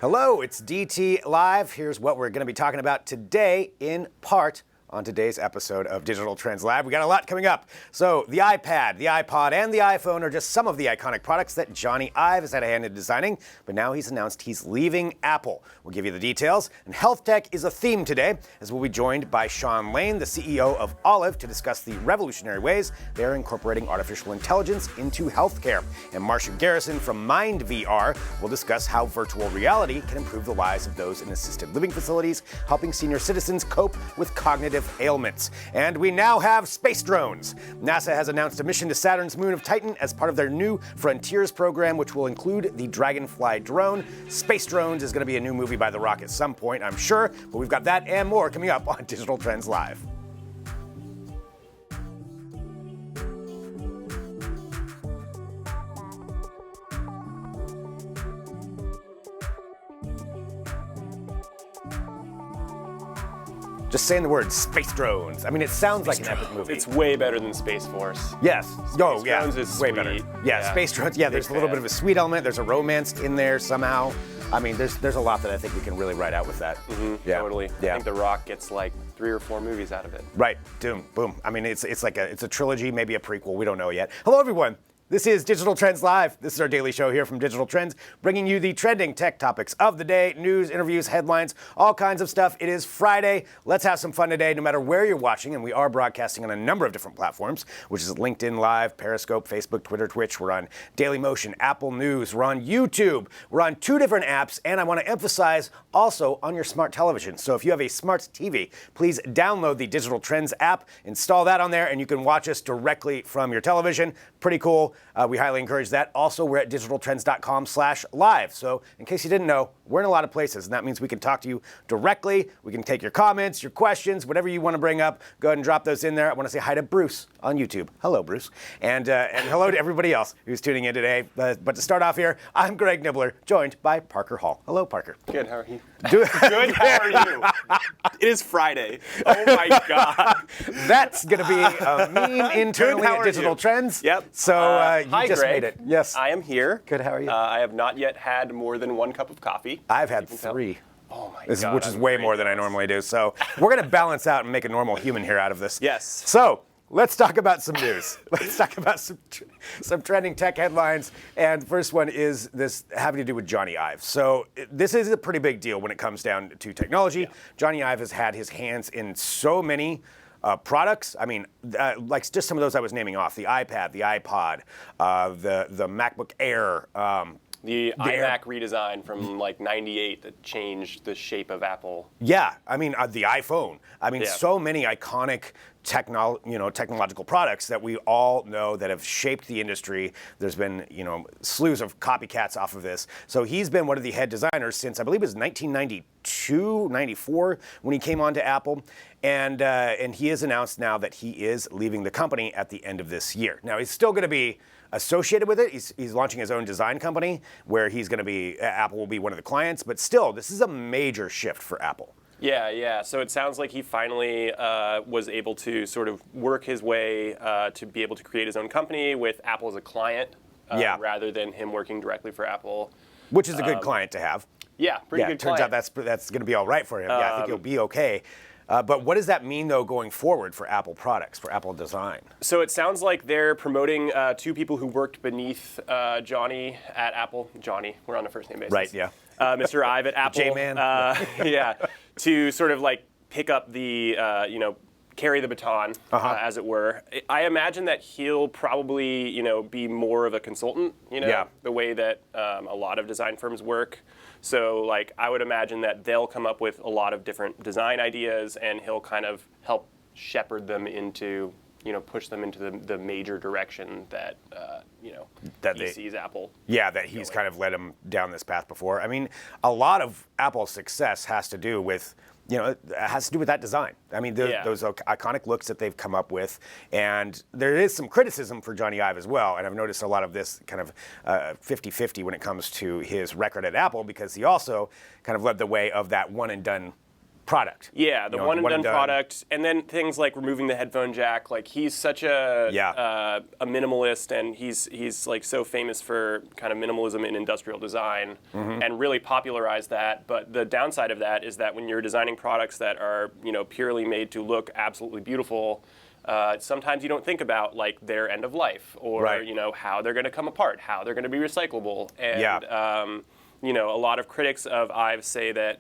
Hello, it's DT Live. Here's what we're going to be talking about today in part on today's episode of Digital Trends Live. We got a lot coming up. So the iPad, the iPod, and the iPhone are just some of the iconic products that Jony Ive has had a hand in designing, but now he's announced he's leaving Apple. We'll give you the details. And health tech is a theme today, as we'll be joined by Sean Lane, the CEO of Olive, to discuss the revolutionary ways they're incorporating artificial intelligence into healthcare. And Marcia Garrison from MyndVR will discuss how virtual reality can improve the lives of those in assisted living facilities, helping senior citizens cope with cognitive ailments. And we now have space drones. NASA has announced a mission to Saturn's moon of Titan as part of their new Frontiers program, which will include the Dragonfly drone. Space Drones is going to be a new movie by The Rock at some point, I'm sure, but we've got that and more coming up on Digital Trends Live. Just saying the word space drones. I mean, it sounds like an epic movie. It's way better than Space Force. Yes. Space Drones is way sweet. better. Yeah, Space Drones. Yeah, there's a little bit of a sweet element. There's a romance in there somehow. I mean, there's a lot that I think we can really write out with that. Yeah, totally. Yeah. I think The Rock gets like 3 or 4 movies out of it. Right. Boom. I mean, it's a trilogy, maybe a prequel. We don't know yet. Hello, everyone. This is Digital Trends Live. This is our daily show here from Digital Trends, bringing you the trending tech topics of the day, news, interviews, headlines, all kinds of stuff. It is Friday. Let's have some fun today, no matter where you're watching, and we are broadcasting on a number of different platforms, which is LinkedIn Live, Periscope, Facebook, Twitter, Twitch. We're on Dailymotion, Apple News. We're on YouTube. We're on 2 different apps, and I want to emphasize also on your smart television. So if you have a smart TV, please download the Digital Trends app, install that on there, and you can watch us directly from your television. Pretty cool. We highly encourage that. Also, we're at digitaltrends.com/live. So in case you didn't know, we're in a lot of places, and that means we can talk to you directly. We can take your comments, your questions, whatever you want to bring up. Go ahead and drop those in there. I want to say hi to Bruce on YouTube. Hello, Bruce. And hello to everybody else who's tuning in today. But to start off here, I'm Greg Nibbler, joined by Parker Hall. Hello, Parker. Good, how are you? Good, how are you? It is Friday. Oh my God. That's going to be a meme internally Good, how at are Digital you? Trends. Yep. So you hi, just Greg. made it. Yes. I am here. Good, how are you? I have not yet had more than 1 cup of coffee. I've had You can tell. 3. Oh my God. Which is way more than I normally do. So we're going to balance out and make a normal human here out of this. Yes. So let's talk about some news. Let's talk about some trending tech headlines. And first one is this having to do with Jony Ive. So this is a pretty big deal when it comes down to technology. Yeah. Jony Ive has had his hands in so many products. I mean, like just some of those I was naming off: the iPad, the iPod, the MacBook Air. The iMac redesign from like '98 that changed the shape of Apple. Yeah, I mean the iPhone. I mean, so many iconic technological products that we all know that have shaped the industry. There's been slews of copycats off of this. So he's been one of the head designers since I believe it was 1992, 94 when he came on to Apple, and he has announced now that he is leaving the company at the end of this year. Now he's still going to be associated with it. He's launching his own design company where he's going to be, Apple will be one of the clients, but still, this is a major shift for Apple. Yeah. So it sounds like he finally was able to sort of work his way to be able to create his own company with Apple as a client, rather than him working directly for Apple. Which is a good client to have. Yeah, pretty good turns client. out that's going to be all right for him. I think he'll be okay. But what does that mean, though, going forward for Apple products, for Apple design? So it sounds like they're promoting 2 people who worked beneath Jony at Apple. Jony, we're on a first name basis. Right, yeah. Mr. Ive at Apple. J-Man. To sort of like pick up the, carry the baton, as it were. I imagine that he'll probably, be more of a consultant, the way that a lot of design firms work. So like I would imagine that they'll come up with a lot of different design ideas and he'll kind of help shepherd them into, push them into the major direction that, that he sees Apple. Yeah, that he's kind of led him down this path before. I mean, a lot of Apple's success has to do with it has to do with that design. I mean, those iconic looks that they've come up with. And there is some criticism for Jony Ive as well. And I've noticed a lot of this kind of 50-50 when it comes to his record at Apple, because he also kind of led the way of that one and done product. Yeah, the one and done product, and then things like removing the headphone jack. Like he's such a minimalist, and he's like so famous for kind of minimalism in industrial design, and really popularized that. But the downside of that is that when you're designing products that are purely made to look absolutely beautiful, sometimes you don't think about like their end of life, or how they're going to come apart, how they're going to be recyclable, and a lot of critics of Ive say that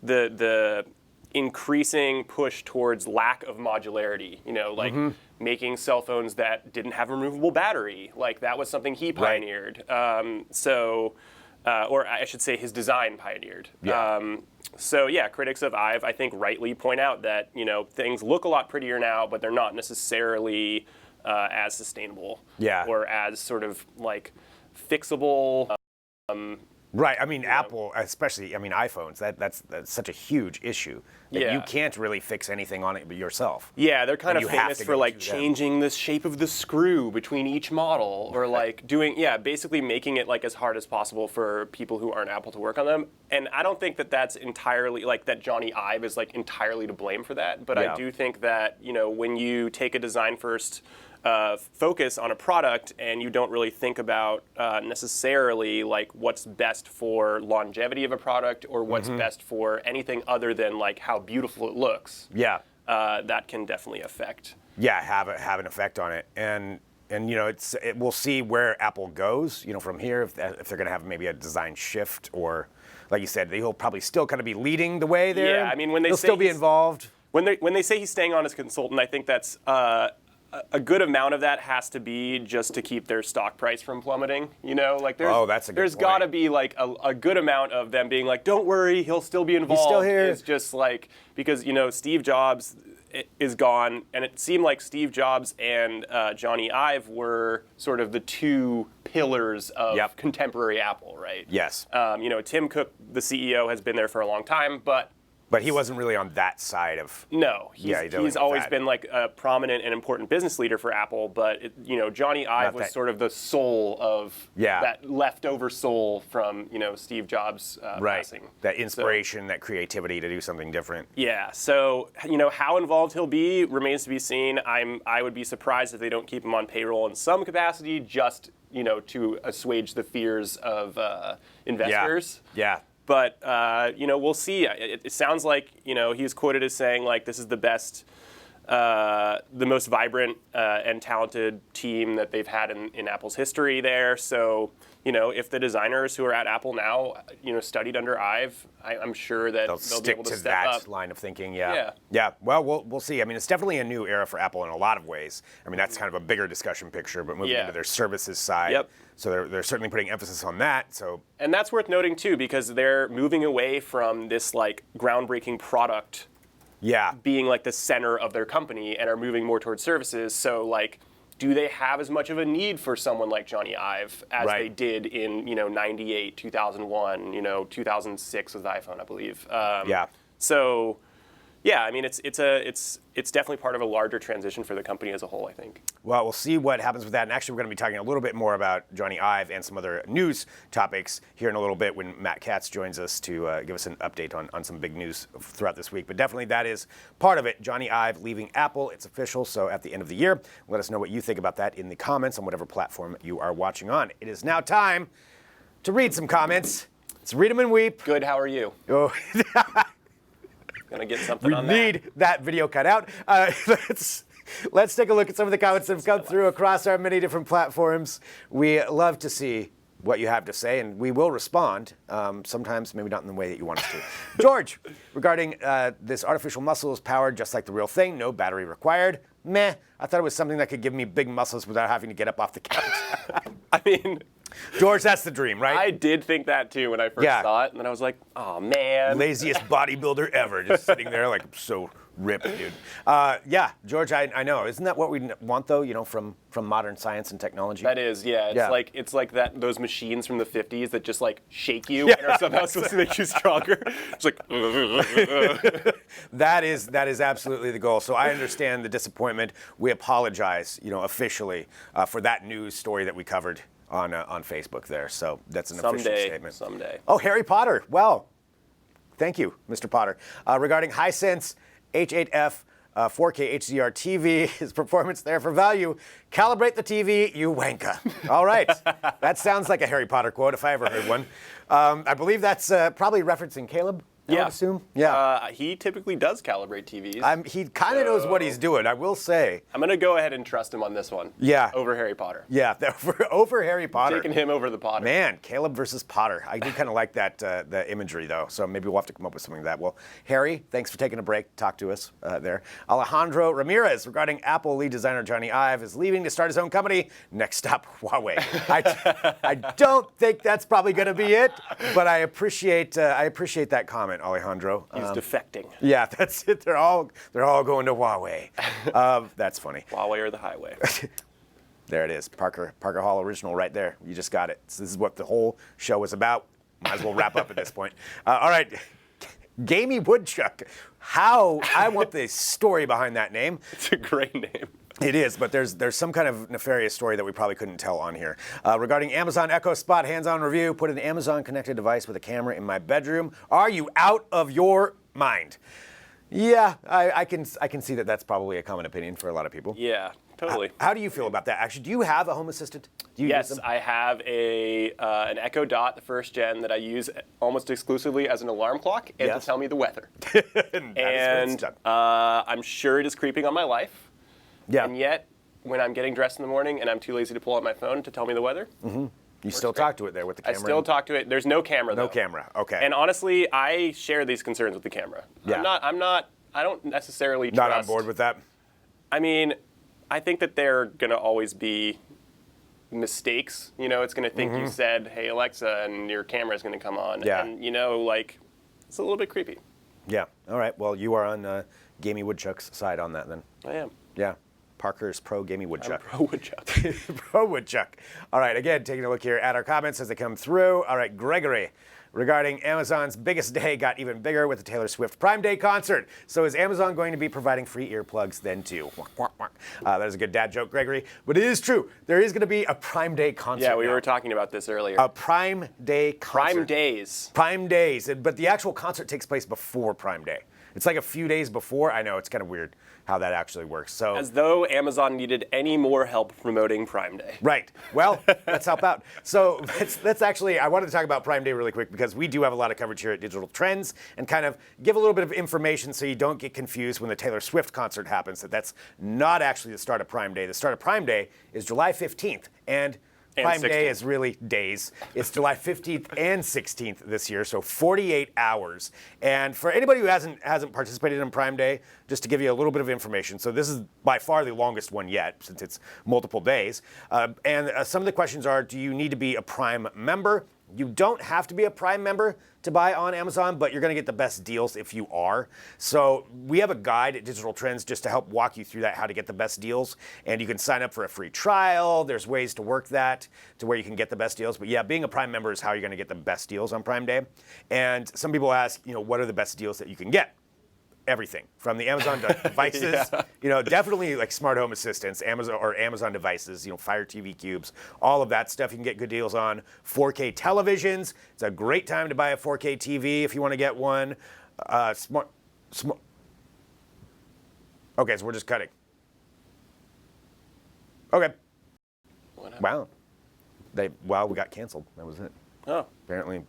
the increasing push towards lack of modularity, like making cell phones that didn't have a removable battery, like that was something he pioneered. Or I should say his design pioneered. Critics of Ive, I think, rightly point out that things look a lot prettier now, but they're not necessarily as sustainable or as sort of like fixable. Right. I mean, Apple, especially, iPhones, that's such a huge issue that you can't really fix anything on it yourself. Yeah, they're kind of famous for like changing the shape of the screw between each model, or like basically making it like as hard as possible for people who aren't Apple to work on them. And I don't think that that's entirely like that Jony Ive is like entirely to blame for that, but I do think that, when you take a design first focus on a product and you don't really think about necessarily like what's best for longevity of a product or what's best for anything other than like how beautiful it looks. That can definitely affect. Have an effect on it, and we'll see where Apple goes. From here, if they're going to have maybe a design shift, or like you said, he'll probably still kind of be leading the way there. Yeah, I mean when they'll still be involved. When they say he's staying on as a consultant, I think that's. A good amount of that has to be just to keep their stock price from plummeting. Like there's got to be like a good amount of them being like, don't worry, he'll still be involved. He's still here. It's just like because Steve Jobs is gone, and it seemed like Steve Jobs and Jony Ive were sort of the two pillars of contemporary Apple, right? Yes. Tim Cook, the CEO, has been there for a long time, but he wasn't really on that side of. No, he's always been like a prominent and important business leader for Apple. But Jony Ive was sort of the soul of that leftover soul from Steve Jobs passing. That inspiration, that creativity to do something different. Yeah. So how involved he'll be remains to be seen. I would be surprised if they don't keep him on payroll in some capacity, just to assuage the fears of investors. Yeah. But, we'll see. It sounds like, he's quoted as saying, like, this is the best, the most vibrant and talented team that they've had in Apple's history there. So, if the designers who are at Apple now, studied under Ive, I'm sure that they'll be able to step that up. line of thinking, Yeah. Well, we'll see. I mean, it's definitely a new era for Apple in a lot of ways. I mean, that's kind of a bigger discussion picture, but moving into their services side. Yep. So they're certainly putting emphasis on that. And that's worth noting, too, because they're moving away from this, like, groundbreaking product being, like, the center of their company and are moving more towards services. So, like, do they have as much of a need for someone like Jony Ive as they did in, 98, 2001, 2006 with the iPhone, I believe. So, I mean, it's definitely part of a larger transition for the company as a whole, I think. Well, we'll see what happens with that. And actually, we're going to be talking a little bit more about Jony Ive and some other news topics here in a little bit when Matt Katz joins us to give us an update on some big news throughout this week. But definitely that is part of it. Jony Ive leaving Apple. It's official. So at the end of the year, let us know what you think about that in the comments on whatever platform you are watching on. It is now time to read some comments. Let's read them and weep. Good. How are you? Oh. Gonna get something on that. We need that video cut out. Let's take a look at some of the comments that have come through across our many different platforms. We love to see what you have to say, and we will respond. Sometimes maybe not in the way that you want us to. George, regarding this artificial muscle is powered just like the real thing, no battery required. Meh. I thought it was something that could give me big muscles without having to get up off the couch. I mean, George, that's the dream, right? I did think that too when I first saw it, and then I was like, oh man. Laziest bodybuilder ever, just sitting there like so ripped, dude. George, I know. Isn't that what we want though, from modern science and technology? That is, It's like that those machines from the 50s that just like shake you and are somehow supposed to make you stronger. It's like That is absolutely the goal. So I understand the disappointment. We apologize, officially for that news story that we covered on Facebook there. So that's an official statement. Someday. Oh, Harry Potter. Well, Thank you, Mr. Potter. Regarding Hisense H8F 4K HDR TV, his performance there for value. Calibrate the TV, you wanka. All right. That sounds like a Harry Potter quote if I ever heard one. I believe that's probably referencing Caleb. I would assume. Yeah. He typically does calibrate TVs. He kind of knows what he's doing, I will say. I'm going to go ahead and trust him on this one. Yeah. Over Harry Potter. Yeah, over Harry Potter. Taking him over the Potter. Man, Caleb versus Potter. I do kind of like that the imagery, though, so maybe we'll have to come up with something like that. Well, Harry, thanks for taking a break. Talk to us there. Alejandro Ramirez, regarding Apple lead designer Jony Ive, is leaving to start his own company. Next stop, Huawei. I don't think that's probably going to be it, but I appreciate that comment, Alejandro. He's defecting. Yeah, that's it. They're all going to Huawei. That's funny. Huawei or the highway. There it is. Parker Hall original right there. You just got it. So this is what the whole show is about. Might as well wrap up at this point. All right. Gamey Woodchuck. I want the story behind that name. It's a great name. It is, but there's some kind of nefarious story that we probably couldn't tell on here. Regarding Amazon Echo Spot hands-on review, put an Amazon connected device with a camera in my bedroom. Are you out of your mind? Yeah, I can see that that's probably a common opinion for a lot of people. Yeah, totally. How do you feel about that? Actually, do you have a home assistant? Do you use Yes, them? I have an Echo Dot, the first gen, that I use almost exclusively as an alarm clock and Yes. to tell me the weather. And I'm sure it is creeping on my life. yeah. And yet, when I'm getting dressed in the morning and I'm too lazy to pull out my phone to tell me the weather, You still talk to it there with the I camera? still talk to it. There's no camera, though. No camera, okay. And honestly, I share these concerns with the camera. Yeah. I don't necessarily Not trust. on board with that? I mean, I think that there are going to always be mistakes. You know, it's going to think you said, "Hey, Alexa," and your camera is going to come on. Yeah. And, you know, like, it's a little bit creepy. Yeah. All right. Well, you are on Gamey Woodchuck's side on that then. I am. Yeah. Parker's pro Gamey Woodchuck. Pro Woodchuck. Pro Woodchuck. All right, again, taking a look here at our comments as they come through. All right, Gregory, regarding Amazon's biggest day got even bigger with the Taylor Swift Prime Day concert. So is Amazon going to be providing free earplugs then too? That is a good dad joke, Gregory. But it is true. There is going to be a Prime Day concert. Yeah, we now. were talking about this earlier. A Prime Day concert. Prime Days. Prime Days. But the actual concert takes place before Prime Day. It's like a few days before. I know, it's kind of weird how that actually works. So, As though Amazon needed any more help promoting Prime Day. right. Well, let's help out. So let's actually, I wanted to talk about Prime Day really quick because we do have a lot of coverage here at Digital Trends and kind of give a little bit of information so you don't get confused when the Taylor Swift concert happens, that's not actually the start of Prime Day. The start of Prime Day is July 15th. And Prime Day 16th. is really days. It's July 15th and 16th this year, so 48 hours. And for anybody who hasn't participated in Prime Day, just to give you a little bit of information, so this is by far the longest one yet, since it's multiple days. And some of the questions are, do you need to be a Prime member? You don't have to be a Prime member to buy on Amazon, but you're going to get the best deals if you are. So we have a guide at Digital Trends just to help walk you through that, how to get the best deals. And you can sign up for a free trial. There's ways to work that to where you can get the best deals. But yeah, being a Prime member is how you're going to get the best deals on Prime Day. And some people ask, what are the best deals that you can get? Everything from the Amazon devices, definitely like smart home assistants, Amazon devices, Fire TV cubes, all of that stuff you can get good deals on. 4K televisions, it's a great time to buy a 4K TV if you want to get one. Smart. Okay, so we're just cutting. Okay. Wow. We got canceled. That was it. Oh. Apparently